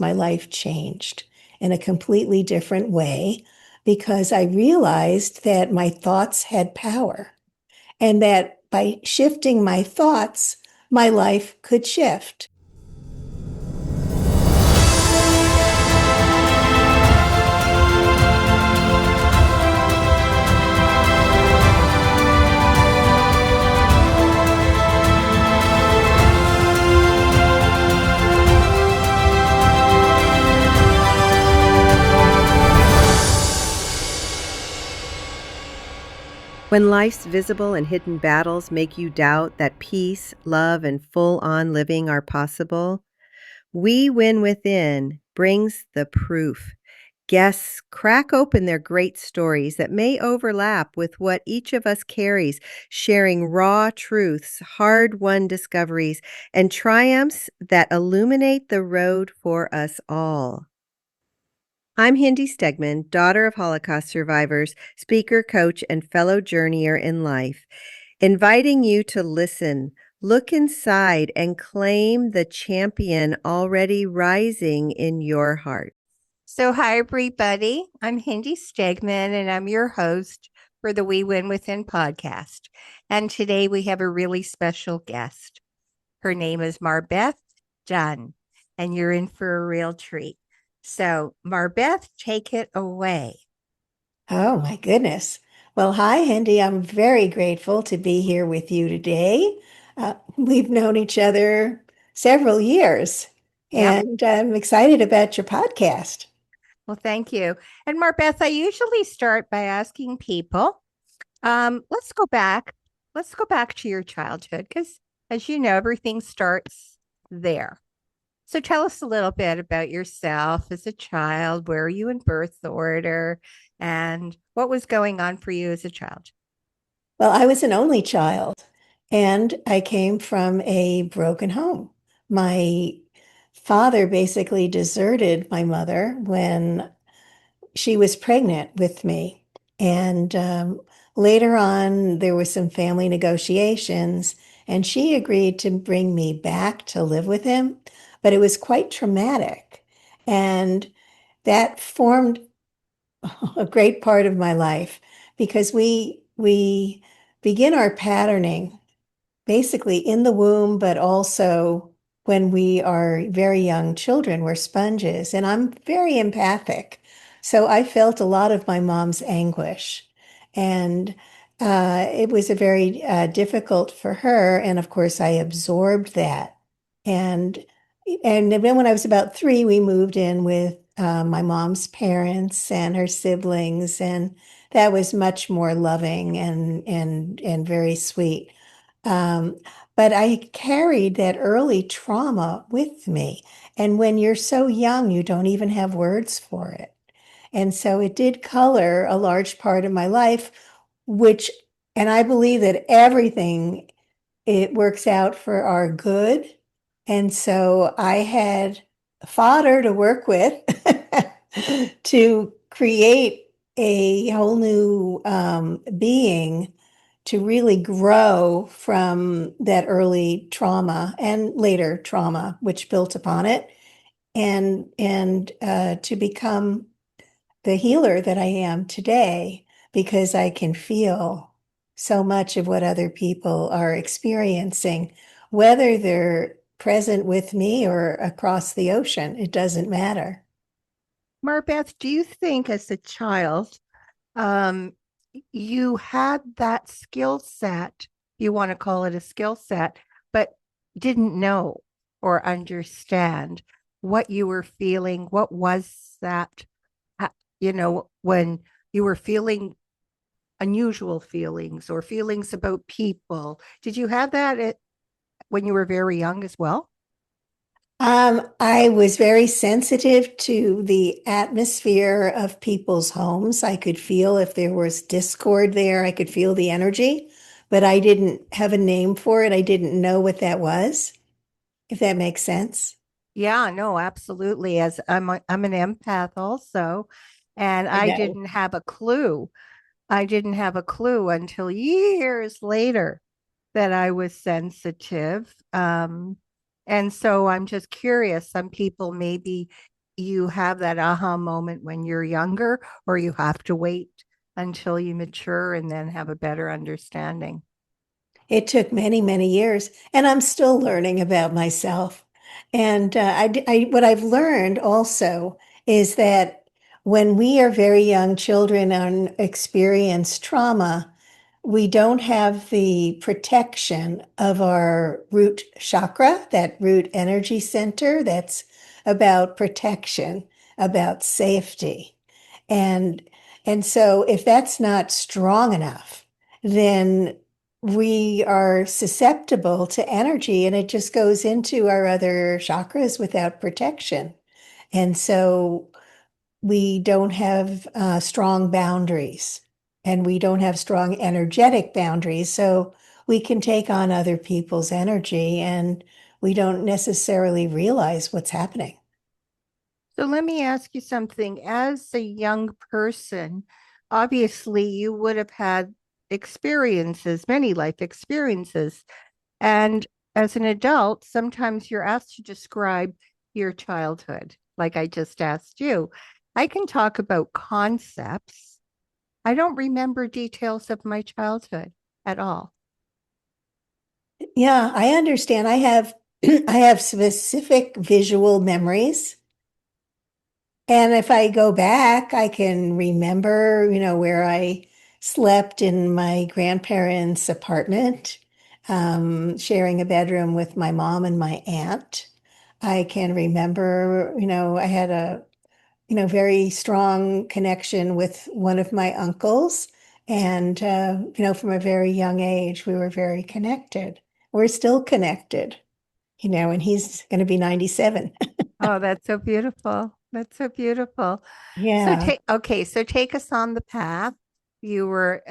my life changed in a completely different way because I realized that my thoughts had power and that by shifting my thoughts, my life could shift. When life's visible and hidden battles make you doubt that peace, love, and full-on living are possible, We Win Within brings the proof. Guests crack open their great stories that may overlap with what each of us carries, sharing raw truths, hard-won discoveries, and triumphs that illuminate the road for us all. I'm Hindy Stegman, daughter of Holocaust survivors, speaker, coach, and fellow journeyer in life, inviting you to listen, look inside, and claim the champion already rising in your heart. So, hi, everybody. I'm Hindy Stegman, and I'm your host for the We Win Within podcast. And today we have a really special guest. Her name is MarBeth Dunn, and you're in for a real treat. So, MarBeth, take it away. Oh, my goodness. Well, hi, Hindy. I'm very grateful to be here with you today. We've known each other several years, Yep. and I'm excited about your podcast. Well, thank you. And MarBeth, I usually start by asking people, let's go back. Let's go back to your childhood because, as you know, everything starts there. So tell us a little bit about yourself as a child. Where are you in birth order? And what was going on for you as a child? Well, I was an only child, and I came from a broken home. My father basically deserted my mother when she was pregnant with me. And later on, there were some family negotiations, and she agreed to bring me back to live with him. But it was quite traumatic. And that formed a great part of my life because we begin our patterning basically in the womb, but also when we are very young children, we're sponges. And I'm very empathic. So I felt a lot of my mom's anguish. And it was a very difficult for her. And of course, I absorbed that. And and then when I was about 3, we moved in with my mom's parents and her siblings, and that was much more loving and very sweet. Um, but I carried that early trauma with me. And when you're so young, you don't even have words for it. And so it did color a large part of my life, which, and I believe that everything, it works out for our good. And so I had fodder to work with to create a whole new being to really grow from that early trauma and later trauma, which built upon it, and to become the healer that I am today, because I can feel so much of what other people are experiencing, whether they're present with me or across the ocean. It doesn't matter. MarBeth, do you think as a child, um, you had that skill set, you want to call it a skill set, but didn't know or understand what you were feeling? What was that, when you were feeling unusual feelings or feelings about people? Did you have when you were very young as well? I was very sensitive to the atmosphere of people's homes. I could feel if there was discord there, I could feel the energy, but I didn't have a name for it. I didn't know what that was, if that makes sense. Yeah, no, absolutely. As I'm an empath also, and I I know. didn't have a clue. I didn't have a clue until years later that I was sensitive. And so I'm just curious, some people maybe you have that aha moment when you're younger, or you have to wait until you mature and then have a better understanding. It took many, many years, and I'm still learning about myself. And what I've learned also is that when we are very young children and experience trauma, we don't have the protection of our root chakra, that root energy center that's about protection, about safety. And and so if that's not strong enough, then we are susceptible to energy and it just goes into our other chakras without protection. And so we don't have strong boundaries and we don't have strong energetic boundaries. So we can take on other people's energy and we don't necessarily realize what's happening. So let me ask you something. As a young person, obviously you would have had experiences, many life experiences. And as an adult, sometimes you're asked to describe your childhood, like I just asked you. I can talk about concepts. I don't remember details of my childhood at all. Yeah, I understand. I have I have specific visual memories. And if I go back, I can remember, where I slept in my grandparents' apartment, sharing a bedroom with my mom and my aunt. I can remember, I had a, very strong connection with one of my uncles. And, from a very young age, we were very connected. We're still connected, and he's going to be 97. Oh, that's so beautiful. That's so beautiful. So Yeah. take us on the path. You were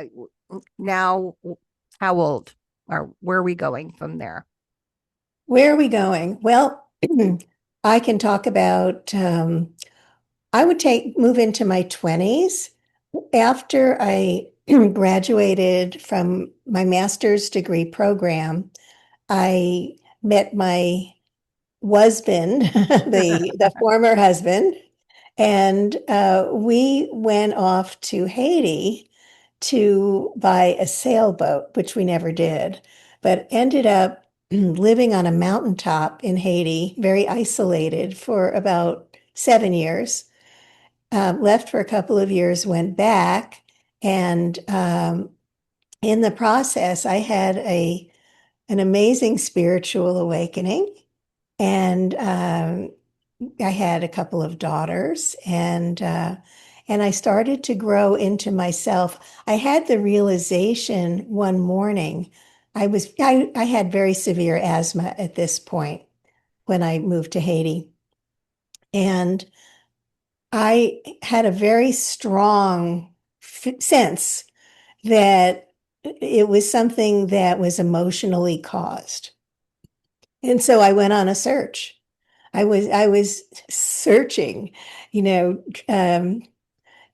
now how old? Or where are we going from there? Where are we going? Well, I can talk about, I would move into my 20s. After I graduated from my master's degree program, I met my husband, the former husband, and we went off to Haiti to buy a sailboat, which we never did, but ended up living on a mountaintop in Haiti, very isolated for about 7 years. Left for a couple of years, went back, and in the process, I had an amazing spiritual awakening, and I had a couple of daughters, and I started to grow into myself. I had the realization one morning. I had very severe asthma at this point when I moved to Haiti, and I had a very strong sense that it was something that was emotionally caused. And so I went on a search. I was searching, you know, um,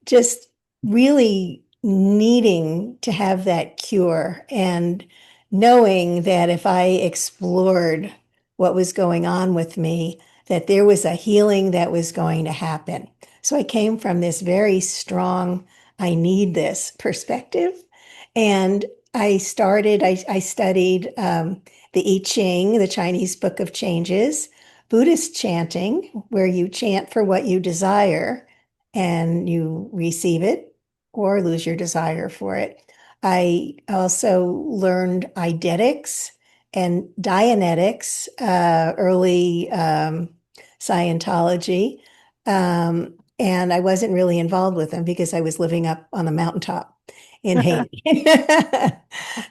just really needing to have that cure and knowing that if I explored what was going on with me, that there was a healing that was going to happen. So I came from this very strong, I need this perspective. And I studied the I Ching, the Chinese Book of Changes, Buddhist chanting, where you chant for what you desire and you receive it or lose your desire for it. I also learned eidetics and Dianetics, early Scientology. And I wasn't really involved with them because I was living up on the mountaintop in Haiti.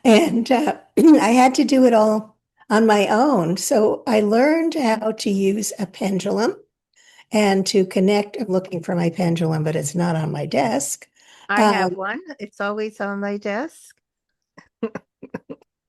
And I had to do it all on my own. So I learned how to use a pendulum and to connect. I'm looking for my pendulum, but it's not on my desk. I have Um, one. It's always on my desk.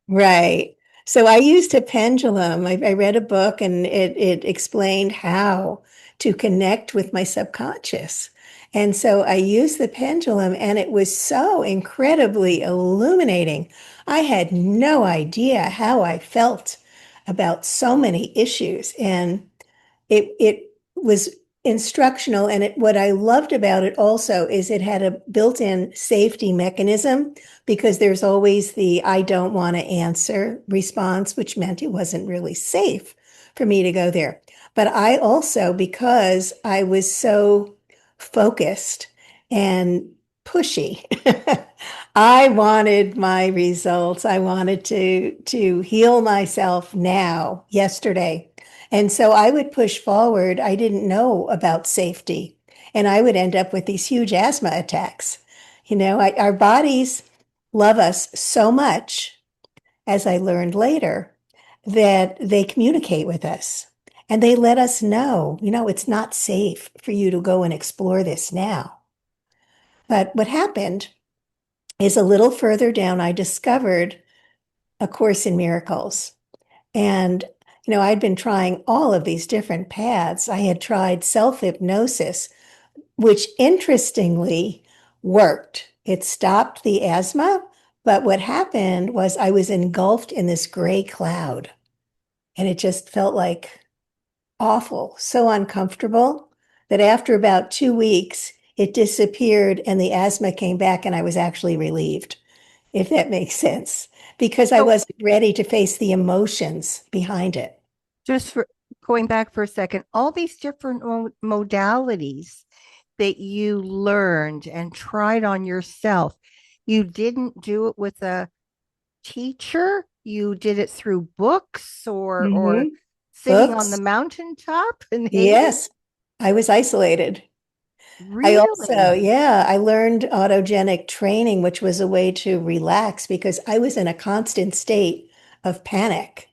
right. So I used a pendulum. I read a book and it explained how to connect with my subconscious. And so I used the pendulum and it was so incredibly illuminating. I had no idea how I felt. about so many issues. And it was instructional. And what I loved about it also is it had a built-in safety mechanism because there's always the I don't want to answer response, which meant it wasn't really safe for me to go there. But I also, because I was so focused and pushy, I wanted my results. I wanted to heal myself now, yesterday. And so I would push forward. I didn't know about safety. And I would end up with these huge asthma attacks. Our bodies love us so much, as I learned later, that they communicate with us and they let us know, it's not safe for you to go and explore this now. But what happened is a little further down, I discovered A Course in Miracles. And, I'd been trying all of these different paths. I had tried self-hypnosis, which interestingly worked. It stopped the asthma, but what happened was I was engulfed in this gray cloud, and it just felt like awful, so uncomfortable that after about 2 weeks, it disappeared and the asthma came back, and I was actually relieved, if that makes sense, because I So wasn't ready to face the emotions behind it. just for going back for a second, all these different modalities that you learned and tried on yourself, you didn't do it with a teacher, you did it through books or Hmm. sitting on the Books. mountaintop in Haiti? Yes, I was isolated. I also, Really? yeah, I learned autogenic training, which was a way to relax because I was in a constant state of panic.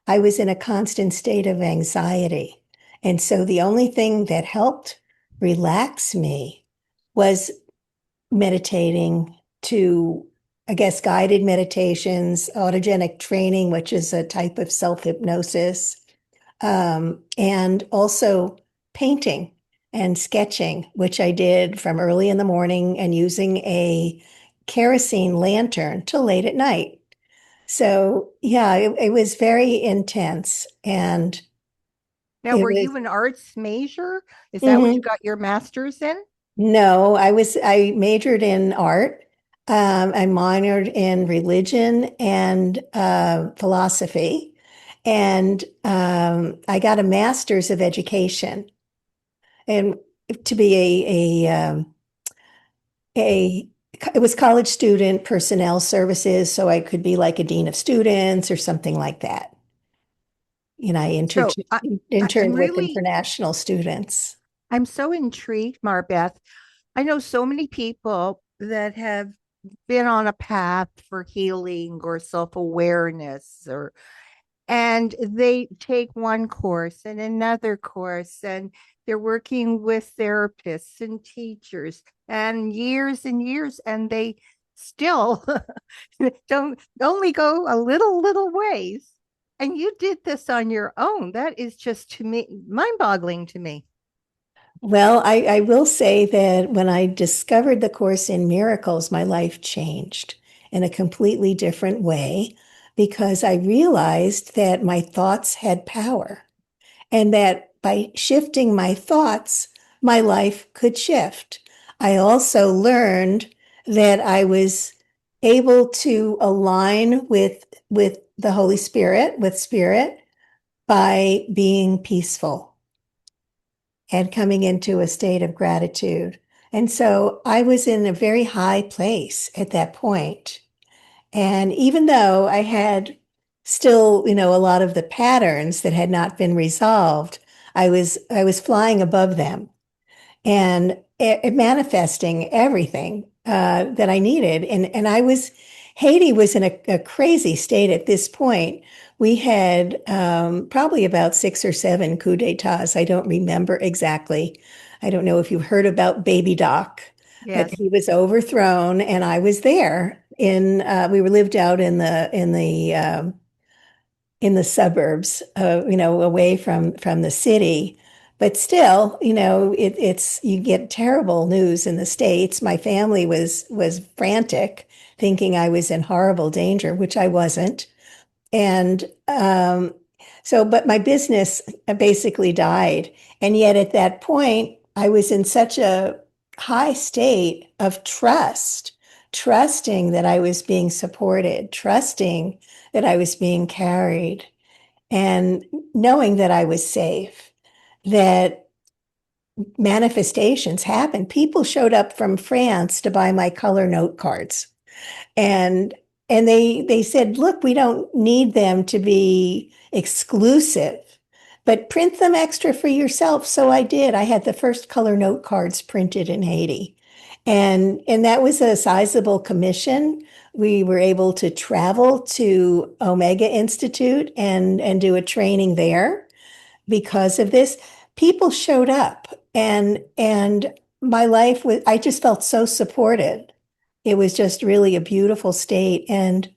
I was in a constant state of anxiety. And so the only thing that helped relax me was meditating to, I guess, guided meditations, autogenic training, which is a type of self-hypnosis, and also painting and sketching, which I did from early in the morning and using a kerosene lantern till late at night. So, yeah, it was very intense. And Now, it were was, you an arts major? Is that what you mhm. got your master's in? No, I majored in art. I minored in religion and philosophy. And I got a master's of education. And to be a it was college student personnel services, so I could be like a dean of students or something like that. I So I'm interned with really, international students. I'm so intrigued, Marbeth. I know so many people that have been on a path for healing or self-awareness or and they take one course and another course and they're working with therapists and teachers and years and they still don't only go a little ways, and you did this on your own. That is just, to me, mind-boggling to me. Well, I will say that when I discovered the Course in Miracles, my life changed in a completely different way because I realized that my thoughts had power and that by shifting my thoughts, my life could shift. I also learned that I was able to align with the Holy Spirit, with spirit, by being peaceful and coming into a state of gratitude. And so I was in a very high place at that point. And even though I had still, a lot of the patterns that had not been resolved, I was flying above them and manifesting everything that I needed. And Haiti was in a crazy state at this point. We had probably about 6 or 7 coups d'etats. I don't remember exactly. I don't know if you heard about Baby Doc, but Yes. he was overthrown, and I was there. We were lived out in the suburbs, away from the city. But still, it's you get terrible news in the States. My family was frantic, thinking I was in horrible danger, which I wasn't. And So, but my business basically died. And yet at that point, I was in such a high state of trust, trusting that I was being supported, trusting that I was being carried, and knowing that I was safe, that manifestations happened. People showed up from France to buy my color note cards. And they said, look, we don't need them to be exclusive, but print them extra for yourself. So I did. I had the first color note cards printed in Haiti. And that was a sizable commission. We were able to travel to Omega Institute and do a training there because of this. People showed up and my life was, I just felt so supported. It was just really a beautiful state. And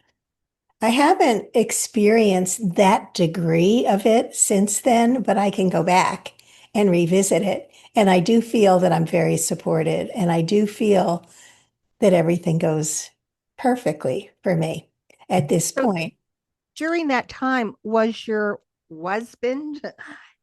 I haven't experienced that degree of it since then, but I can go back and revisit it. And I do feel that I'm very supported. And I do feel that everything goes perfectly for me at this So point. during that time, was your husband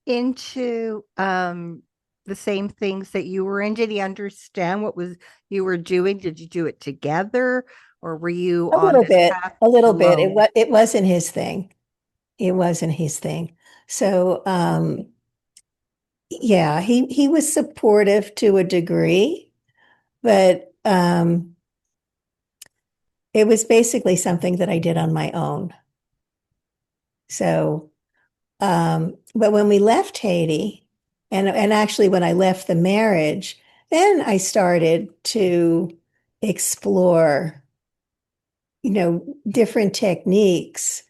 into the same things that you were in? Did he understand what was you were doing? Did you do it together, or were you A on little this bit, path a little bit. alone? It wasn't his thing. It wasn't his thing. So, yeah, he was supportive to a degree, but it was basically something that I did on my own. So, but when we left Haiti, and actually when I left the marriage, then I started to explore, different techniques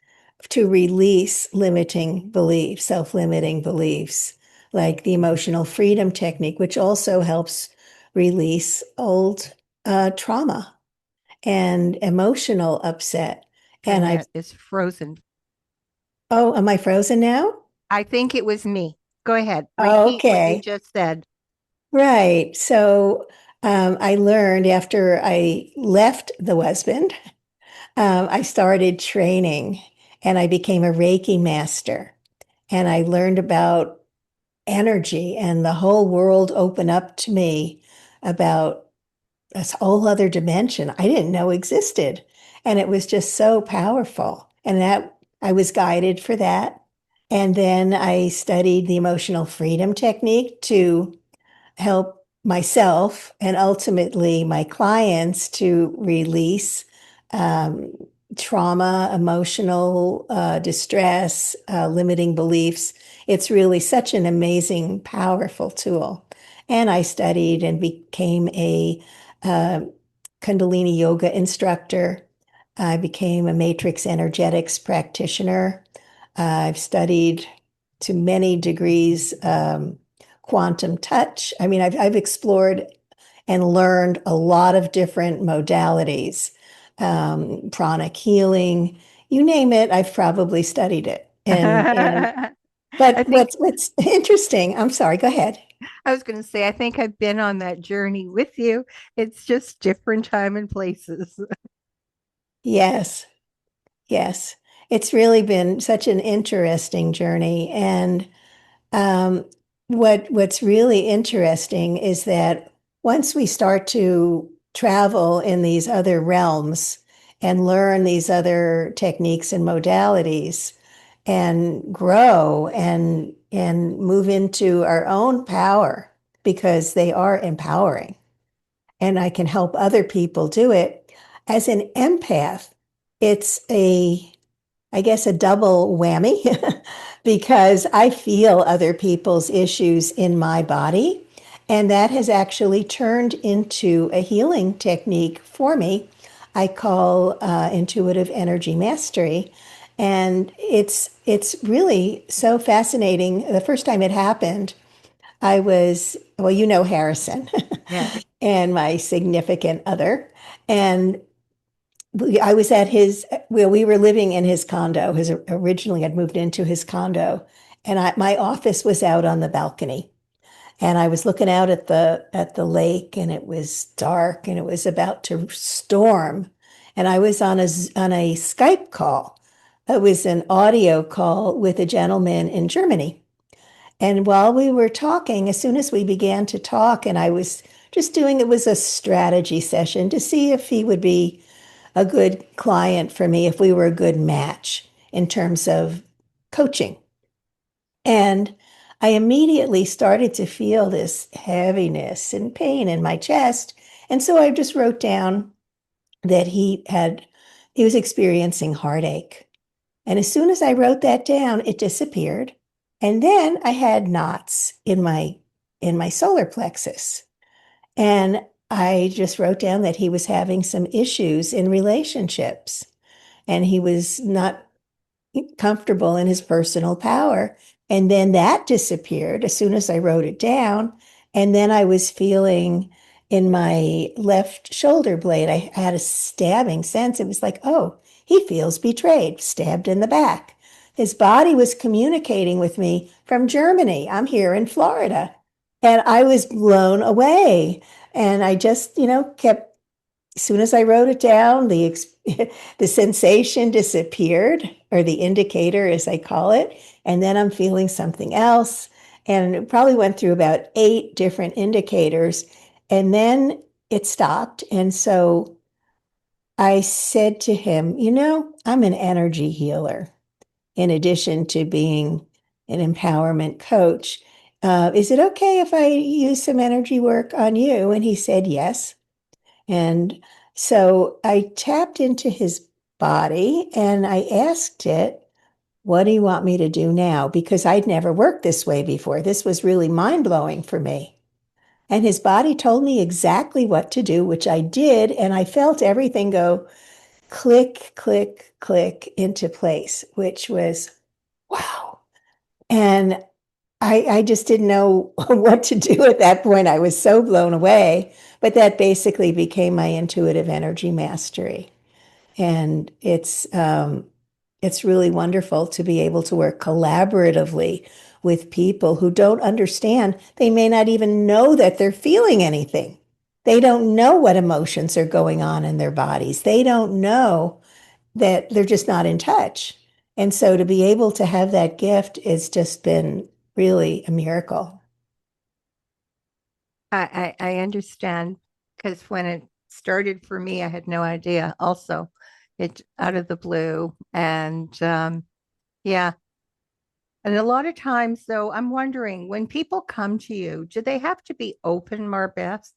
to release limiting beliefs, self-limiting beliefs, like the emotional freedom technique, which also helps release old trauma and emotional upset. My And I've, net is frozen. oh, am I frozen now? I think it was me. Go ahead. Repeat what you Okay, just said. right. So I learned after I left the husband, I started training and I became a Reiki master. And I learned about energy, and the whole world opened up to me about this whole other dimension I didn't know existed. And it was just so powerful. And that I was guided for that. And then I studied the emotional freedom technique to help myself and ultimately my clients to release um, trauma, emotional distress, limiting beliefs. It's really such an amazing, powerful tool. And I studied and became a uh, Kundalini yoga instructor. I became a matrix energetics practitioner. I've studied to many degrees quantum touch. I mean, I've explored and learned a lot of different modalities, pranic healing, you name it, I've probably studied it. I But think what's interesting, I'm sorry, go ahead. I was going to say, I think I've been on that journey with you. It's just different time and places. Yes, yes. It's really been such an interesting journey. And Um, what's really interesting is that once we start to travel in these other realms and learn these other techniques and modalities and grow and move into our own power because they are empowering and I can help other people do it. As an empath, it's I guess a double whammy because I feel other people's issues in my body. And that has actually turned into a healing technique for me. I call intuitive energy mastery. And it's really so fascinating. The first time it happened, I was, well, Harrison Yeah. and my significant other. And I was at well, we were living in his condo. His originally had moved into his condo, and my office was out on the balcony. And I was looking out at the lake, and it was dark, and it was about to storm. And I was on a Skype call it was an audio call with a gentleman in Germany. And while we were talking, as soon as we began to talk, and I was just doing it was a strategy session to see if he would be a good client for me, if we were a good match in terms of coaching. And I immediately started to feel this heaviness and pain in my chest. And so I just wrote down that he was experiencing heartache. And as soon as I wrote that down, it disappeared. And then I had knots in my solar plexus. And I just wrote down that he was having some issues in relationships and he was not comfortable in his personal power. And then that disappeared as soon as I wrote it down. And then I was feeling in my left shoulder blade, I had a stabbing sense. It was like, oh, he feels betrayed, stabbed in the back. His body was communicating with me from Germany. I'm here in Florida. And I was blown away. And I just, kept as soon as I wrote it down, the sensation disappeared, or the indicator, as I call it, and then I'm feeling something else. And it probably went through about 8 different indicators, and then it stopped. And so I said to him, I'm an energy healer in addition to being an empowerment coach. Is it okay if I use some energy work on you? And he said yes. And so I tapped into his body and I asked it, what do you want me to do now? Because I'd never worked this way before. This was really mind blowing for me. And his body told me exactly what to do, which I did. And I felt everything go click, click, click into place, which was wow. And I just didn't know what to do at that point. I was so blown away. But that basically became my intuitive energy mastery. And it's really wonderful to be able to work collaboratively with people who don't understand. They may not even know that they're feeling anything. They don't know what emotions are going on in their bodies. They don't know that they're just not in touch. And so to be able to have that gift has just been really a miracle. I understand because when it started for me, I had no idea. Also, it's out of the blue, and yeah. And a lot of times, though, I'm wondering when people come to you, do they have to be open, MarBeth,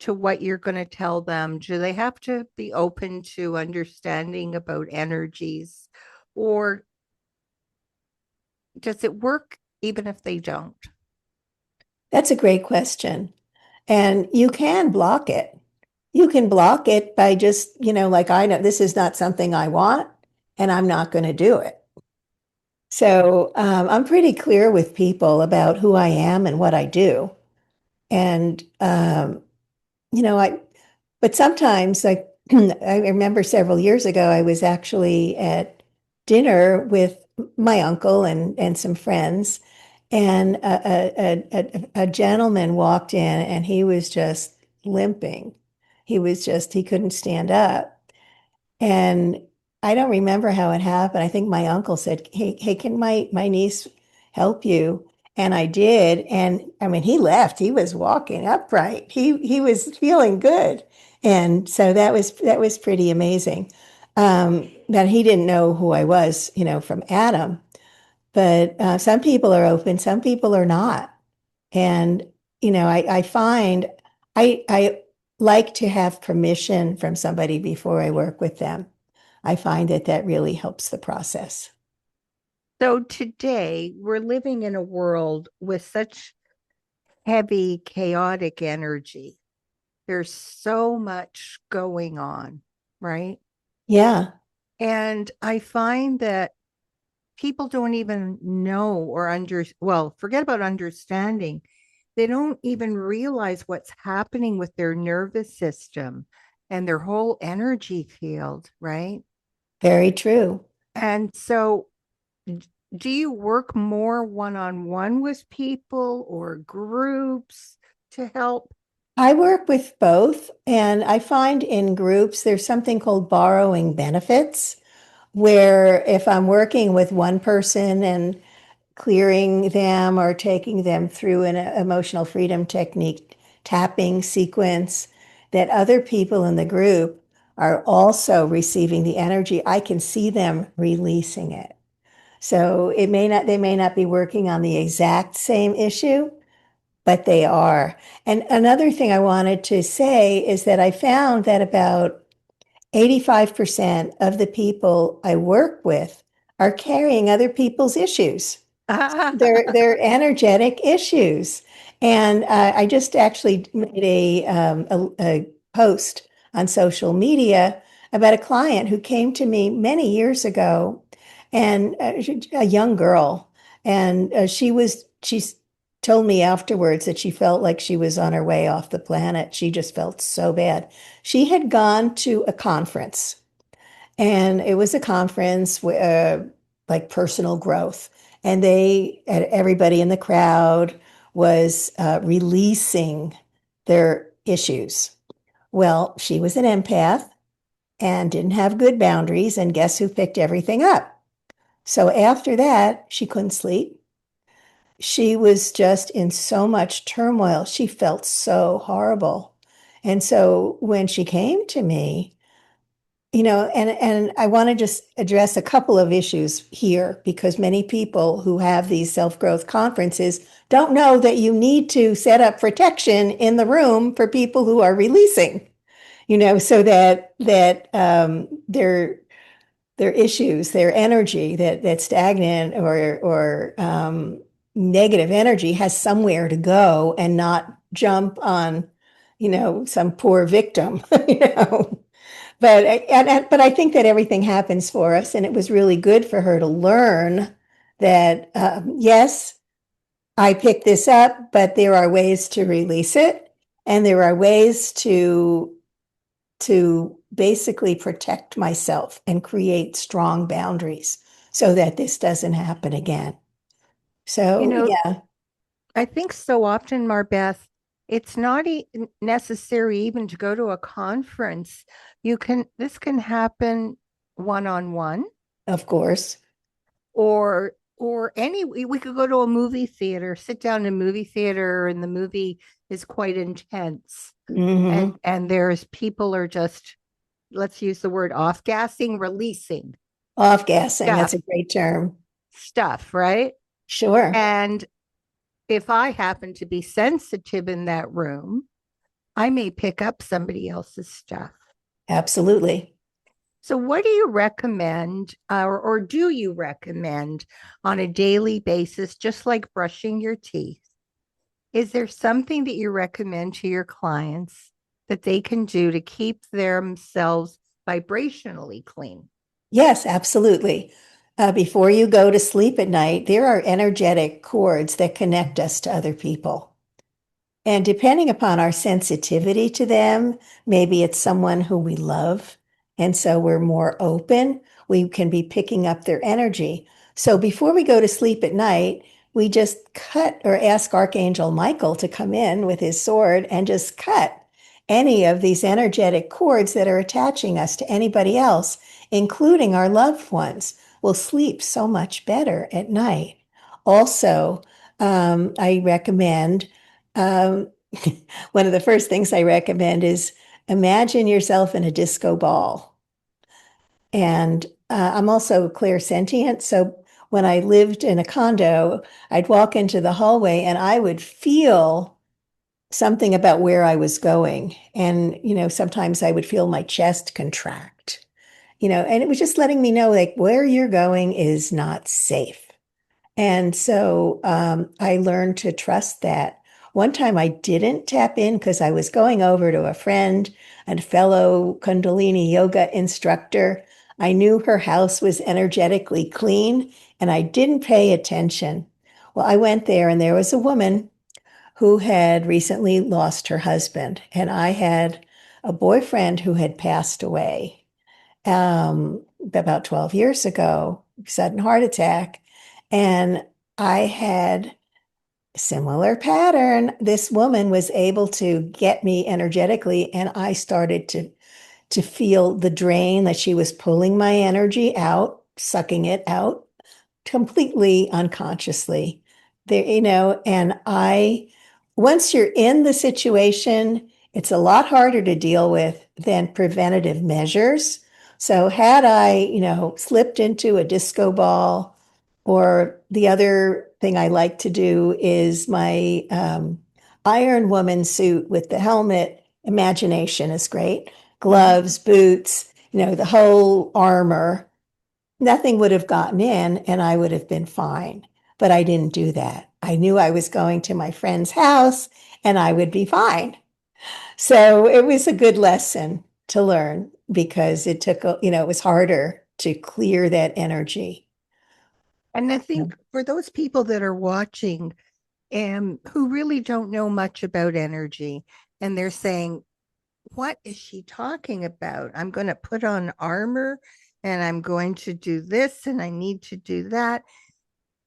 to what you're going to tell them? Do they have to be open to understanding about energies, or does it work even if they don't? That's a great question. And you can block it. You can block it by just, like I know this is not something I want and I'm not going to do it. So I'm pretty clear with people about who I am and what I do. And, you know, I, but sometimes like I remember several years ago, I was actually at dinner with my uncle and some friends. And a gentleman walked in and he was just limping. He couldn't stand up. And I don't remember how it happened. I think my uncle said, hey, can my niece help you? And I did. And I mean, he left. He was walking upright. He was feeling good. And so that was pretty amazing. But he didn't know who I was, from Adam. But some people are open, some people are not. And, I find I like to have permission from somebody before I work with them. I find that that really helps the process. So today we're living in a world with such heavy, chaotic energy. There's so much going on, right? Yeah, And I find that people don't even know or well, forget about understanding. They don't even realize what's happening with their nervous system and their whole energy field, right? very true. And so do you work more one-on-one with people or groups to help? I work with both, and I find in groups there's something called borrowing benefits. where if I'm working with one person and clearing them or taking them through an emotional freedom technique tapping sequence, that other people in the group are also receiving the energy. I can see them releasing it. So they may not be working on the exact same issue, but they are. And another thing I wanted to say is that I found that about 85% of the people I work with are carrying other people's issues. They're energetic issues. And I just actually made a post on social media about a client who came to me many years ago, and a young girl, and she's told me afterwards that she felt like she was on her way off the planet. She just felt so bad. She had gone to a conference, and it was a conference like personal growth. And everybody in the crowd was releasing their issues. Well, she was an empath and didn't have good boundaries. And guess who picked everything up? So after that, she couldn't sleep. She was just in so much turmoil. She felt so horrible. And so when she came to me, and I want to just address a couple of issues here, because many people who have these self-growth conferences don't know that you need to set up protection in the room for people who are releasing, so that their issues, their energy, that stagnant or negative energy has somewhere to go and not jump on, some poor victim, you know. But I think that everything happens for us, and it was really good for her to learn that yes, I picked this up, but there are ways to release it, and there are ways to basically protect myself and create strong boundaries so that this doesn't happen again. You So know, yeah, I think so often, Marbeth, it's not necessary even to go to a conference. This can happen one on one, of course. or we could go to a movie theater, sit down in a movie theater, and the movie is quite intense. Hmm. And there's people are just, let's use the word off gassing, releasing Off gassing, that's stuff, a great term. right? Sure, And if I happen to be sensitive in that room, I may pick up somebody else's stuff. absolutely. So, what do you recommend, or do you recommend on a daily basis, just like brushing your teeth? Is there something that you recommend to your clients that they can do to keep themselves vibrationally clean? Yes, absolutely. Before you go to sleep at night, there are energetic cords that connect us to other people. And depending upon our sensitivity to them, maybe it's someone who we love. And so we're more open. We can be picking up their energy. So before we go to sleep at night, we just cut or ask Archangel Michael to come in with his sword and just cut any of these energetic cords that are attaching us to anybody else, including our loved ones. We'll sleep so much better at night. Also, I recommend um, one of the first things I recommend is imagine yourself in a disco ball. And I'm also clairsentient. So when I lived in a condo, I'd walk into the hallway and I would feel something about where I was going. And, sometimes I would feel my chest contract, and it was just letting me know like where you're going is not safe. And so I learned to trust that. One time I didn't tap in because I was going over to a friend and fellow Kundalini yoga instructor. I knew her house was energetically clean and I didn't pay attention. Well, I went there and there was a woman who had recently lost her husband, and I had a boyfriend who had passed away about 12 years ago, sudden heart attack. And I had a similar pattern. This woman was able to get me energetically, and I started to feel the drain that she was pulling my energy out, sucking it out completely unconsciously. There, and once you're in the situation, it's a lot harder to deal with than preventative measures. So had I, slipped into a disco ball, or the other thing I like to do is my Iron Woman suit with the helmet. Imagination is great. Mhm. Gloves, boots, the whole armor. Nothing would have gotten in and I would have been fine. But I didn't do that. I knew I was going to my friend's house and I would be fine. So it was a good lesson to learn because it took, it was harder to clear that energy. And I think for those people that are watching and who really don't know much about energy, and they're saying, what is she talking about? I'm going to put on armor and I'm going to do this and I need to do that.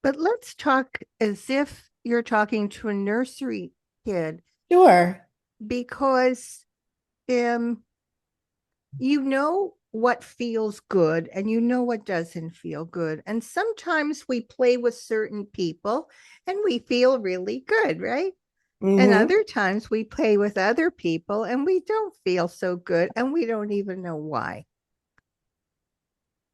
But let's talk as if you're talking to a nursery kid, Sure. because um, you know what feels good and you know what doesn't feel good. And sometimes we play with certain people and we feel really good, right? And Hmm. other times we play with other people and we don't feel so good and we don't even know why.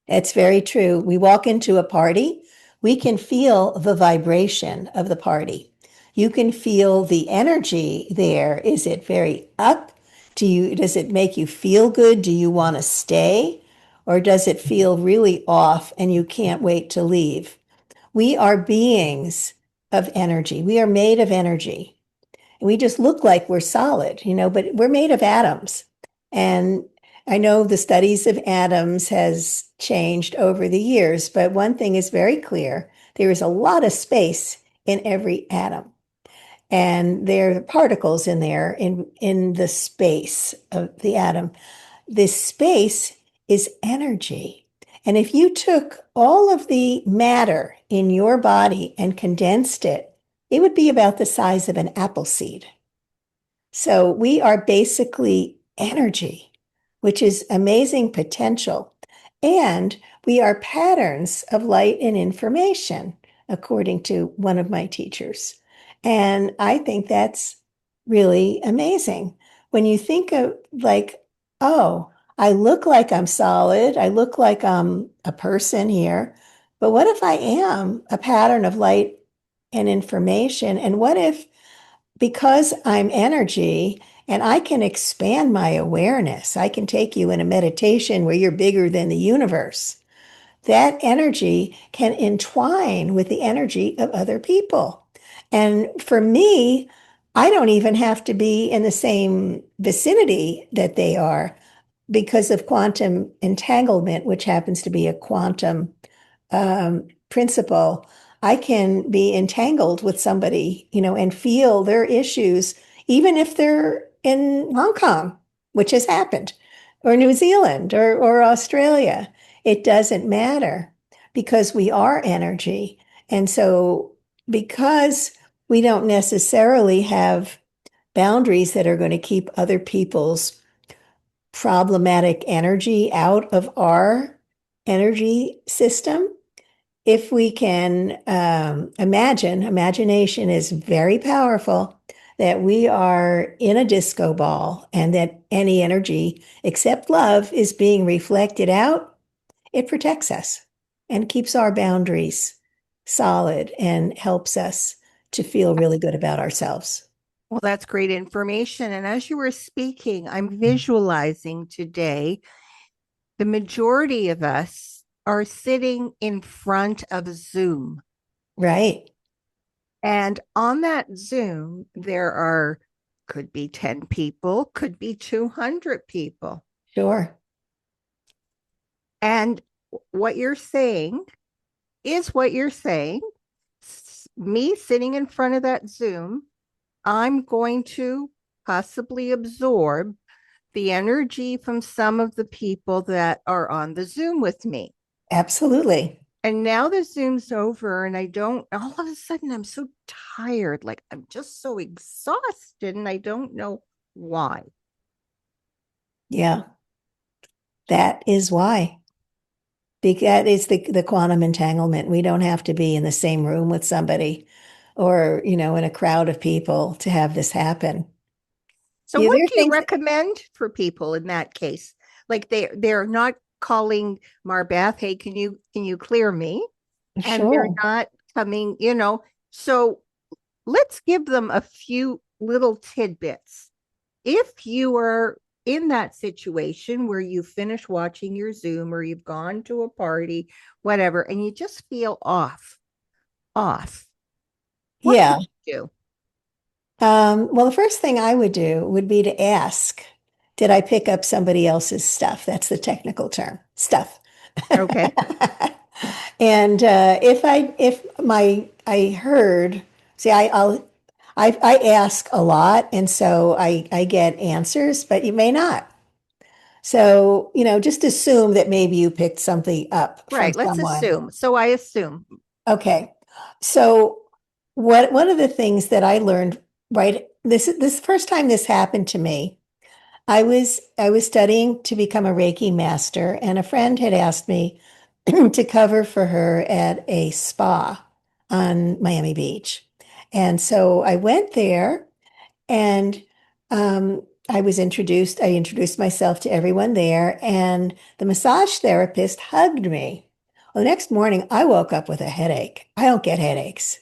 It's very true. We walk into a party, we can feel the vibration of the party. You can feel the energy there. Is it very up? Does it make you feel good? Do you want to stay? Or does it feel really off and you can't wait to leave? We are beings of energy. We are made of energy. We just look like we're solid, but we're made of atoms. And I know the studies of atoms has changed over the years, but one thing is very clear. There is a lot of space in every atom. And there are particles in there in the space of the atom. This space is energy. And if you took all of the matter in your body and condensed it, it would be about the size of an apple seed. So we are basically energy, which is amazing potential. And we are patterns of light and information, according to one of my teachers. And I think that's really amazing. When you think of like, oh, I look like I'm solid, I look like I'm a person here, but what if I am a pattern of light and information? And what if because I'm energy and I can expand my awareness, I can take you in a meditation where you're bigger than the universe. That energy can entwine with the energy of other people. And for me, I don't even have to be in the same vicinity that they are because of quantum entanglement, which happens to be a quantum principle. I can be entangled with somebody, and feel their issues, even if they're in Hong Kong, which has happened, or New Zealand or Australia. It doesn't matter because we are energy. And so, because we don't necessarily have boundaries that are going to keep other people's problematic energy out of our energy system, if we can imagination is very powerful, that we are in a disco ball and that any energy except love is being reflected out, it protects us and keeps our boundaries solid and helps us to feel really good about ourselves. Well, that's great information. And as you were speaking, I'm visualizing today the majority of us are sitting in front of Zoom. Right. And on that Zoom, there are, could be 10 people, could be 200 people. Sure. And what you're saying is what you're saying. Me sitting in front of that Zoom, I'm going to possibly absorb the energy from some of the people that are on the Zoom with me. Absolutely. And now the Zoom's over, and I don't, all of a sudden, I'm so tired. Like I'm just so exhausted, and I don't know why. Yeah. That is why. Because that is the quantum entanglement. We don't have to be in the same room with somebody or, in a crowd of people to have this happen. So Yeah, what there are do you things, recommend for people in that case? Like they're not calling MarBeth, hey, can you clear me? And they're sure. not coming, So let's give them a few little tidbits. If you are in that situation where you finish watching your Zoom or you've gone to a party, whatever, and you just feel off, what can Yeah. you do? Well, the first thing I would do would be to ask, did I pick up somebody else's stuff? That's the technical term, stuff. Okay. And if I heard, see, I ask a lot, and so I get answers, but you may not. So, just assume that maybe you picked something up from Right. Let's someone. assume. So I assume. Okay. So one of the things that I learned, right, this first time this happened to me, I was studying to become a Reiki master, and a friend had asked me to cover for her at a spa on Miami Beach. And so I went there and I introduced myself to everyone there, and the massage therapist hugged me. Well, the next morning, I woke up with a headache. I don't get headaches.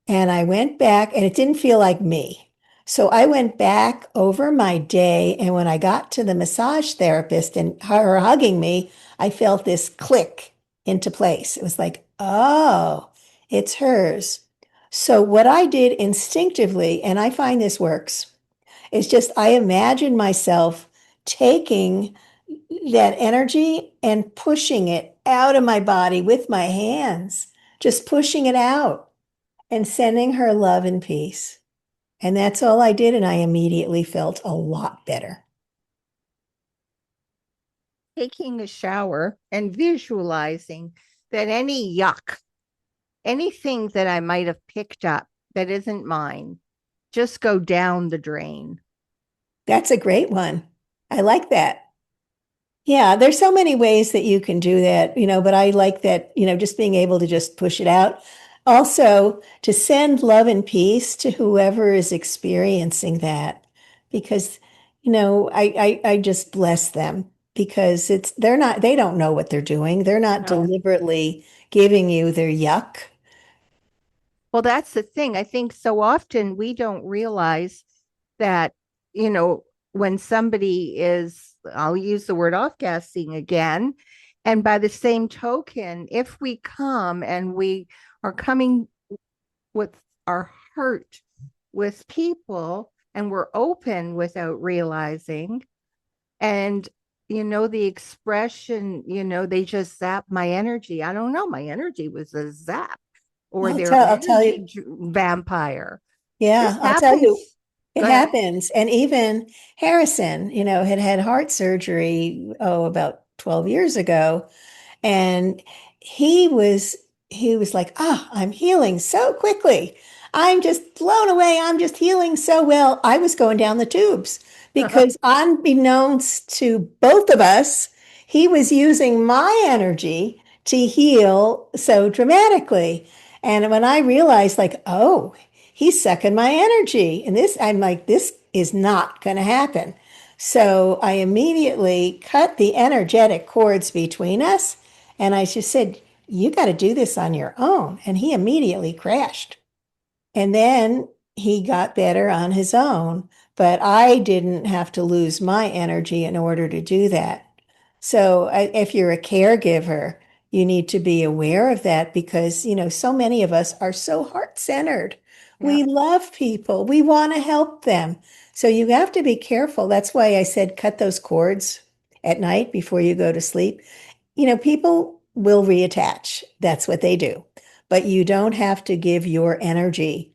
And I went back, and it didn't feel like me. So I went back over my day, and when I got to the massage therapist and her hugging me, I felt this click into place. It was like, oh, it's hers. So what I did instinctively, and I find this works, it's just I imagine myself taking that energy and pushing it out of my body with my hands, just pushing it out and sending her love and peace. And that's all I did. And I immediately felt a lot better. Taking a shower and visualizing that any yuck, anything that I might have picked up that isn't mine, just go down the drain. That's a great one. I like that. Yeah, there's so many ways that you can do that, but I like that, just being able to just push it out. Also, to send love and peace to whoever is experiencing that, because, I just bless them because they don't know what they're doing. They're not No. deliberately giving you their yuck. Well, that's the thing. I think so often we don't realize that, you know, when somebody is, I'll use the word off gassing again. And by the same token, if we come and we are coming with our heart with people and we're open without realizing, and the expression, they just zap my energy. I don't know. My energy was a zap or their I'll tell you. energy vampire. This Yeah, I'll tell you, happens. it Go ahead. happens. And even Harrison, had had heart surgery, about 12 years ago. And he was he was like, "Oh, I'm healing so quickly. I'm just blown away. I'm just healing so well." I was going down the tubes because unbeknownst to both of us, he was using my energy to heal so dramatically. And when I realized like, "Oh, he's sucking my energy." And I'm like, "This is not going to happen." So I immediately cut the energetic cords between us. And I just said, "You got to do this on your own." And he immediately crashed. And then he got better on his own. But I didn't have to lose my energy in order to do that. So if you're a caregiver, you need to be aware of that because, so many of us are so heart-centered. Yeah. We love people. We want to help them. So you have to be careful. That's why I said cut those cords at night before you go to sleep. People will reattach. That's what they do. But you don't have to give your energy.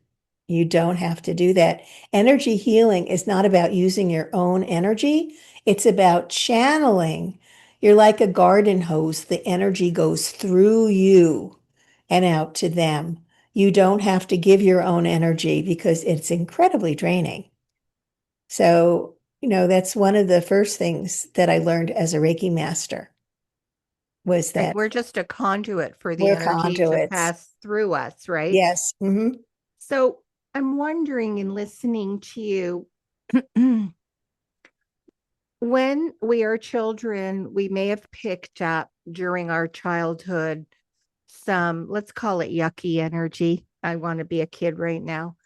You don't have to do that. Energy healing is not about using your own energy. It's about channeling. You're like a garden hose. The energy goes through you and out to them. You don't have to give your own energy because it's incredibly draining. So that's one of the first things that I learned as a Reiki master was Right. that We're just a conduit for the we're energy to conduits. pass through us, right? Yes. So I'm wondering in listening to you, when we are children, we may have picked up during our childhood some, let's call it yucky energy. I want to be a kid right now.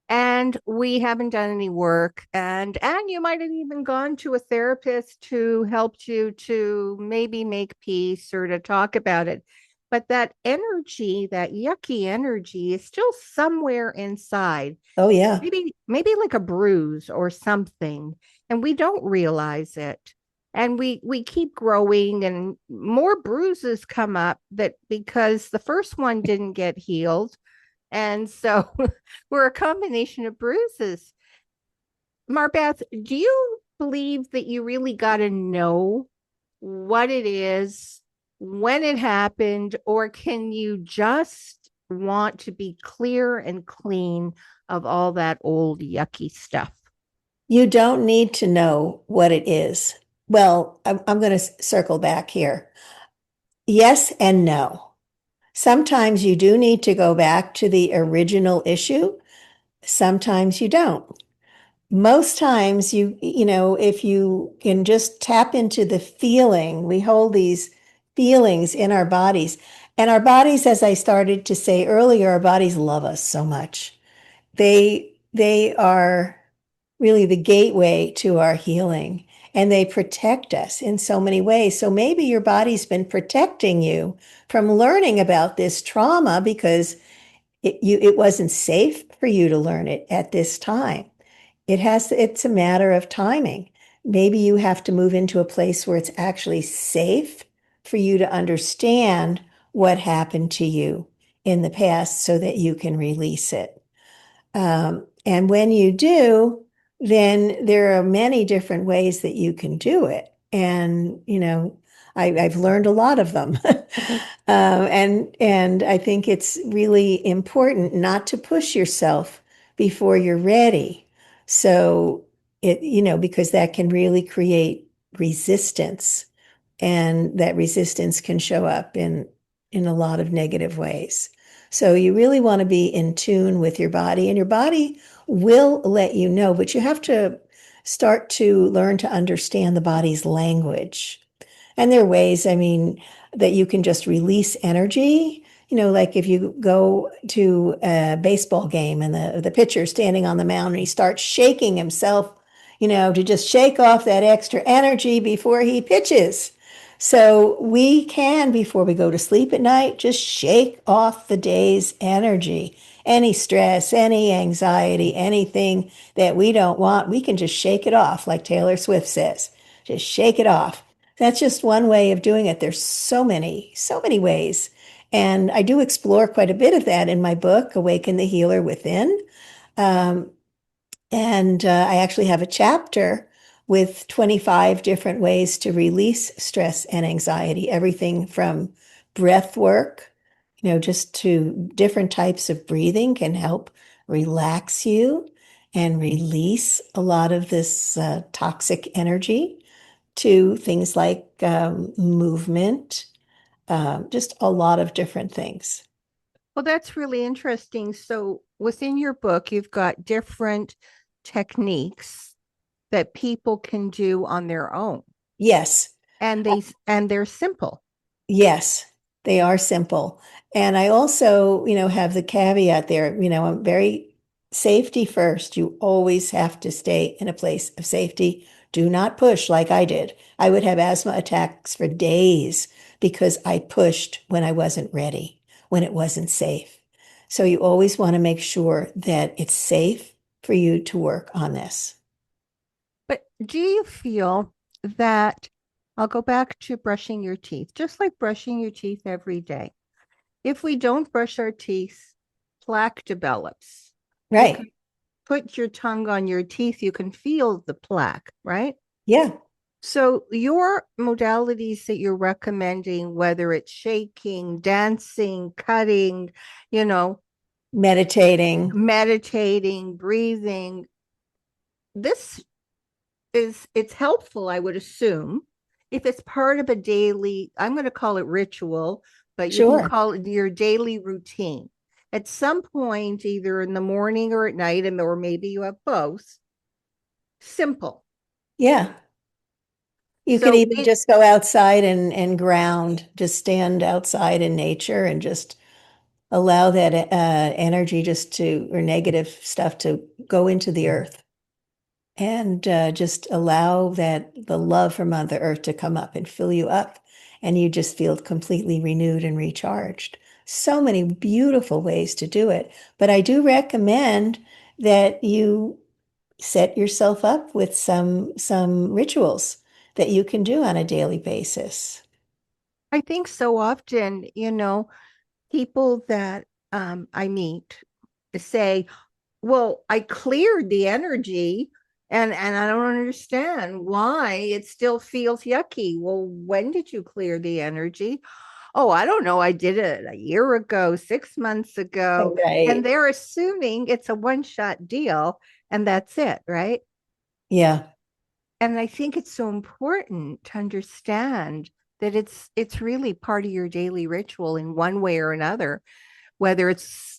And we haven't done any work, and you might have even gone to a therapist who helped you to maybe make peace or to talk about it, but that energy, that yucky energy, is still somewhere inside, Oh, yeah. maybe like a bruise or something, and we don't realize it, and we keep growing and more bruises come up, that because the first one didn't get healed, and so we're a combination of bruises. MarBeth, do you believe that you really got to know what it is, when it happened, or can you just want to be clear and clean of all that old yucky stuff? You don't need to know what it is. Well, I'm going to circle back here. Yes and no. Sometimes you do need to go back to the original issue. Sometimes you don't. Most times if you can just tap into the feeling, we hold these feelings in our bodies. And our bodies, as I started to say earlier, our bodies love us so much. They are really the gateway to our healing, and they protect us in so many ways. So maybe your body's been protecting you from learning about this trauma because it wasn't safe for you to learn it at this time. It's a matter of timing. Maybe you have to move into a place where it's actually safe for you to understand what happened to you in the past so that you can release it. And when you do, then there are many different ways that you can do it. And, I've learned a lot of them. And I think it's really important not to push yourself before you're ready. So because that can really create resistance, and that resistance can show up in a lot of negative ways. So you really want to be in tune with your body, and your body will let you know, but you have to start to learn to understand the body's language. And there are ways, I mean, that you can just release energy. Like if you go to a baseball game and the pitcher's standing on the mound and he starts shaking himself, to just shake off that extra energy before he pitches. So we can, before we go to sleep at night, just shake off the day's energy. Any stress, any anxiety, anything that we don't want, we can just shake it off, like Taylor Swift says. Just shake it off. That's just one way of doing it. There's so many ways. And I do explore quite a bit of that in my book, Awaken the Healer Within. Um, and I actually have a chapter with 25 different ways to release stress and anxiety, everything from breath work, just to different types of breathing can help relax you and release a lot of this toxic energy, to things like movement, just a lot of different things. Well, that's really interesting. So within your book, you've got different techniques that people can do on their own, Yes. and they're simple. Yes, they are simple. And I also, have the caveat there, I'm very safety first. You always have to stay in a place of safety. Do not push like I did. I would have asthma attacks for days because I pushed when I wasn't ready, when it wasn't safe. So you always want to make sure that it's safe for you to work on this. But do you feel that, I'll go back to brushing your teeth, just like brushing your teeth every day. If we don't brush our teeth, plaque develops. You Right. can put your tongue on your teeth, you can feel the plaque, right? Yeah. So, your modalities that you're recommending, whether it's shaking, dancing, cutting, you know, Meditating. meditating, breathing, this is it's helpful, I would assume, if it's part of a daily, I'm going to call it ritual, but you can Sure. call it your daily routine. At some point, either in the morning or at night, and or maybe you have both, simple. Yeah. You could So even just go outside and ground, just stand outside in nature and just allow that energy just to, or negative stuff to go into the earth and just allow that the love from Mother Earth to come up and fill you up. And you just feel completely renewed and recharged. So many beautiful ways to do it. But I do recommend that you set yourself up with some rituals that you can do on a daily basis. I think so often, people that I meet say, well, I cleared the energy and I don't understand why it still feels yucky. Well, when did you clear the energy? Oh, I don't know. I did it a year ago, 6 months ago. And Right. they're assuming it's a one-shot deal and that's it, right? Yeah. And I think it's so important to understand that it's really part of your daily ritual in one way or another, whether it's,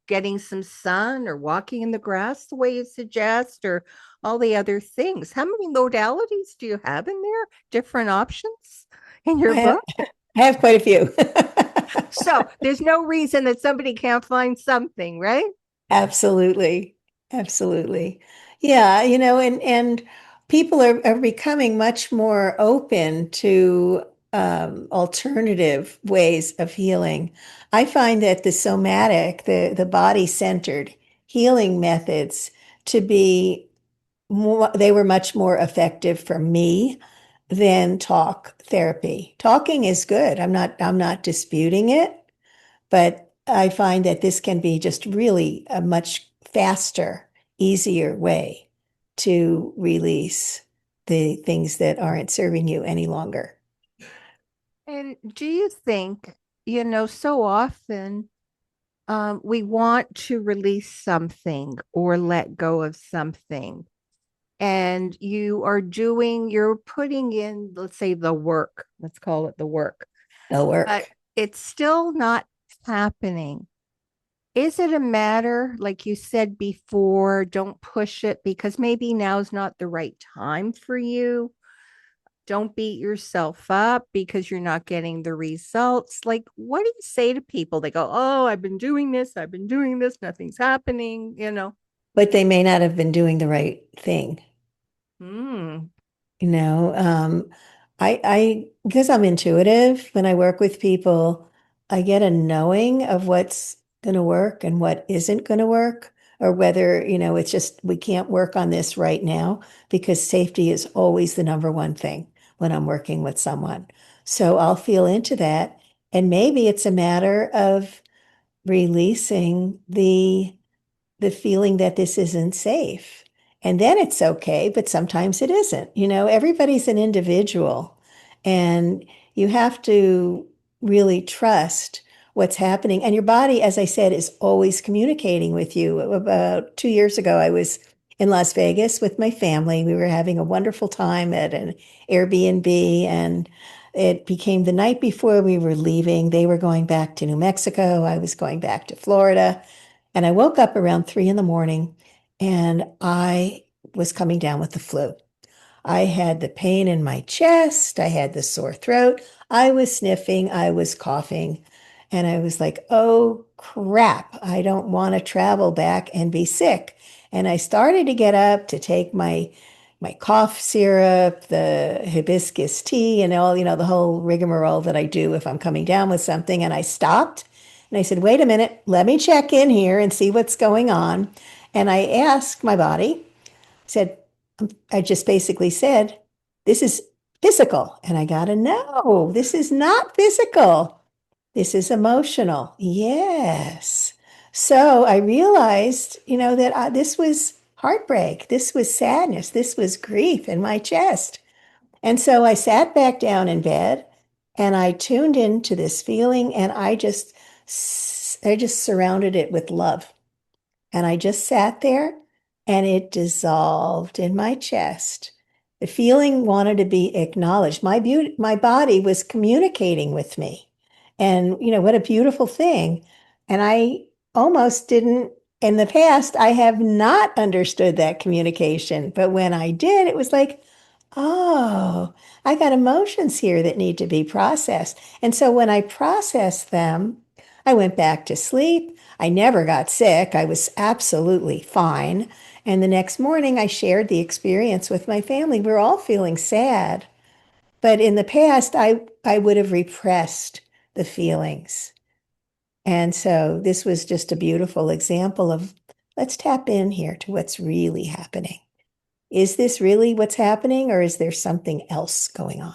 getting some sun or walking in the grass the way you suggest, or all the other things. How many modalities do you have in there? Different options in your I have book? I have quite a few. So there's no reason that somebody can't find something, right? Absolutely. Absolutely. Yeah, and people are becoming much more open to alternative ways of healing. I find that the somatic, the body-centered healing methods to be more, they were much more effective for me than talk therapy. Talking is good. I'm not disputing it. But I find that this can be just really a much faster, easier way to release the things that aren't serving you any longer. And do you think, so often we want to release something or let go of something, and you're putting in, let's say, the work, let's call it the work, It'll but work. it's still not happening. Is it a matter, like you said before, don't push it because maybe now's not the right time for you? Don't beat yourself up because you're not getting the results. Like, what do you say to people? They go, oh, I've been doing this, nothing's happening. But they may not have been doing the right thing. Hmm. You know, because I'm intuitive, when I work with people, I get a knowing of what's going to work and what isn't going to work, or whether, it's just we can't work on this right now because safety is always the number one thing when I'm working with someone. So I'll feel into that. And maybe it's a matter of releasing the feeling that this isn't safe. And then it's okay, but sometimes it isn't. Everybody's an individual, and you have to really trust what's happening. And your body, as I said, is always communicating with you. About 2 years ago, I was in Las Vegas with my family. We were having a wonderful time at an Airbnb, and it became the night before we were leaving. They were going back to New Mexico. I was going back to Florida. And I woke up around 3 in the morning and I was coming down with the flu. I had the pain in my chest. I had the sore throat. I was sniffing. I was coughing. And I was like, oh crap, I don't want to travel back and be sick. And I started to get up to take my cough syrup, the hibiscus tea, and all, the whole rigmarole that I do if I'm coming down with something. And I stopped and I said, wait a minute, let me check in here and see what's going on. And I asked my body, said, I just basically said, this is physical. And I got to know, this is not physical. This is emotional. Yes. So I realized, that this was heartbreak. This was sadness. This was grief in my chest. And so I sat back down in bed and I tuned into this feeling and I just surrounded it with love. And I just sat there and it dissolved in my chest. The feeling wanted to be acknowledged. My body was communicating with me. And, what a beautiful thing. And I almost didn't, in the past, I have not understood that communication. But when I did, it was like, oh, I got emotions here that need to be processed. And so when I processed them, I went back to sleep. I never got sick. I was absolutely fine. And the next morning, I shared the experience with my family. We're all feeling sad. But in the past, I would have repressed the feelings. And so this was just a beautiful example of let's tap in here to what's really happening. Is this really what's happening, or is there something else going on?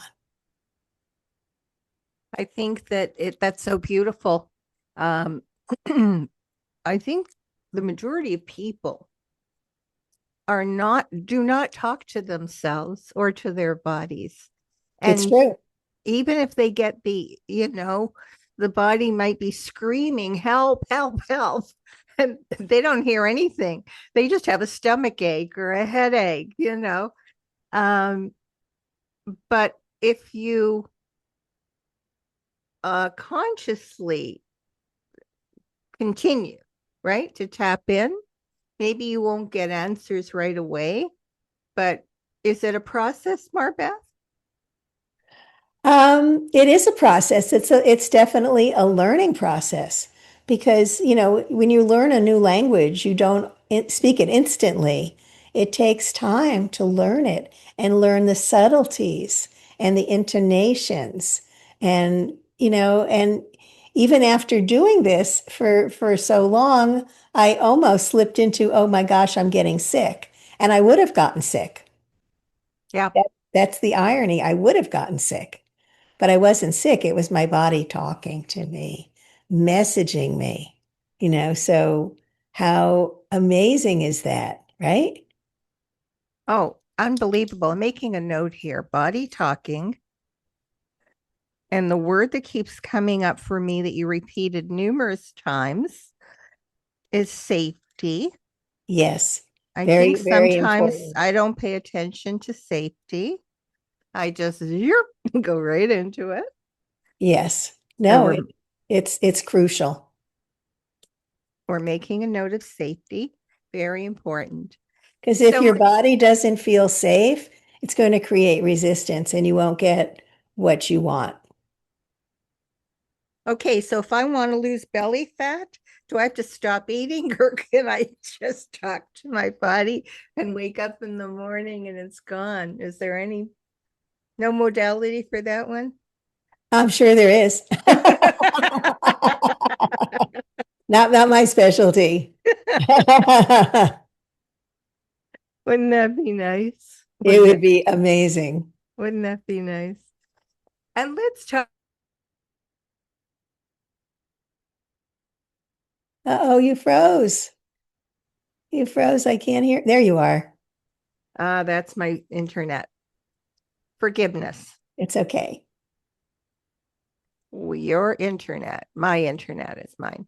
I think that's so beautiful. Um, I think the majority of people do not talk to themselves or to their bodies. It's And true. even if they get the body might be screaming, help, help, help. And they don't hear anything. They just have a stomach ache or a headache. Um, but if you consciously continue, right, to tap in, maybe you won't get answers right away, but is it a process, MarBeth? It is a process. It's definitely a learning process because, when you learn a new language, you don't speak it instantly. It takes time to learn it and learn the subtleties and the intonations. And even after doing this for so long, I almost slipped into, oh my gosh, I'm getting sick. And I would have gotten sick. Yeah. That's the irony. I would have gotten sick. But I wasn't sick. It was my body talking to me, messaging me, so how amazing is that, right? Oh, unbelievable. I'm making a note here. Body talking. And the word that keeps coming up for me that you repeated numerous times is safety. Yes. I think Very, very sometimes important. I don't pay attention to safety. I just go right into it. Yes. And No, it's crucial we're making a note of safety. Very important. because if So, your body doesn't feel safe, it's going to create resistance and you won't get what you want. okay, so if I want to lose belly fat, do I have to stop eating or can I just talk to my body and wake up in the morning and it's gone? Is there no modality for that one? I'm sure there is. Not my specialty. Wouldn't that be nice? It would be amazing. Wouldn't that be nice? And let's talk. Uh-oh, you froze. You froze. I can't hear. There you are. That's my internet. Forgiveness. It's okay. Your internet. My internet is mine.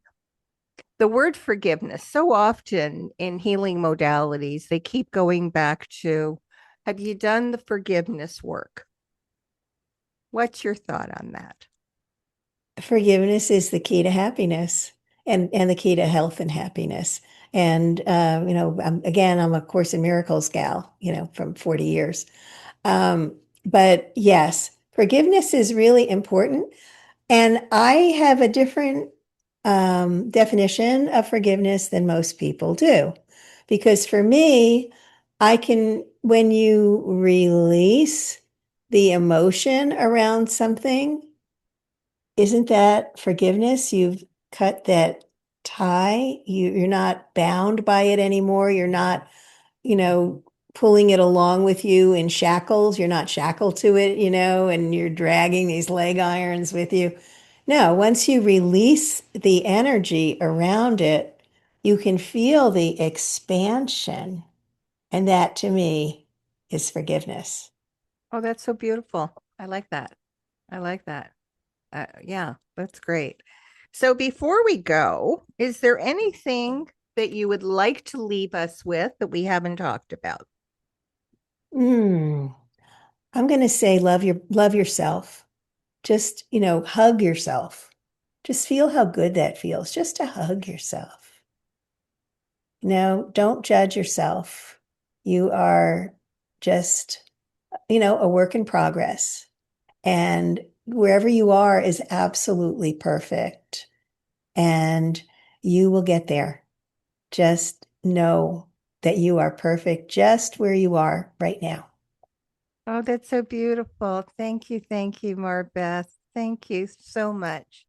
The word forgiveness, so often in healing modalities, they keep going back to, have you done the forgiveness work? What's your thought on that? Forgiveness is the key to happiness and the key to health and happiness. And, I'm a Course in Miracles gal, from 40 years. But yes, forgiveness is really important. And I have a different definition of forgiveness than most people do. Because for me, when you release the emotion around something, isn't that forgiveness? You've cut that tie. You're not bound by it anymore. You're not, you know, pulling it along with you in shackles. You're not shackled to it, and you're dragging these leg irons with you. No, once you release the energy around it, you can feel the expansion. And that to me is forgiveness. Oh, that's so beautiful. I like that. I like that. Yeah, that's great. So before we go, is there anything that you would like to leave us with that we haven't talked about? Mm, I'm going to say love yourself. Just, hug yourself. Just feel how good that feels, just to hug yourself. Don't judge yourself. You are just, a work in progress. And wherever you are is absolutely perfect. And you will get there. Just know that you are perfect just where you are right now. Oh, that's so beautiful. Thank you, MarBeth. Thank you so much.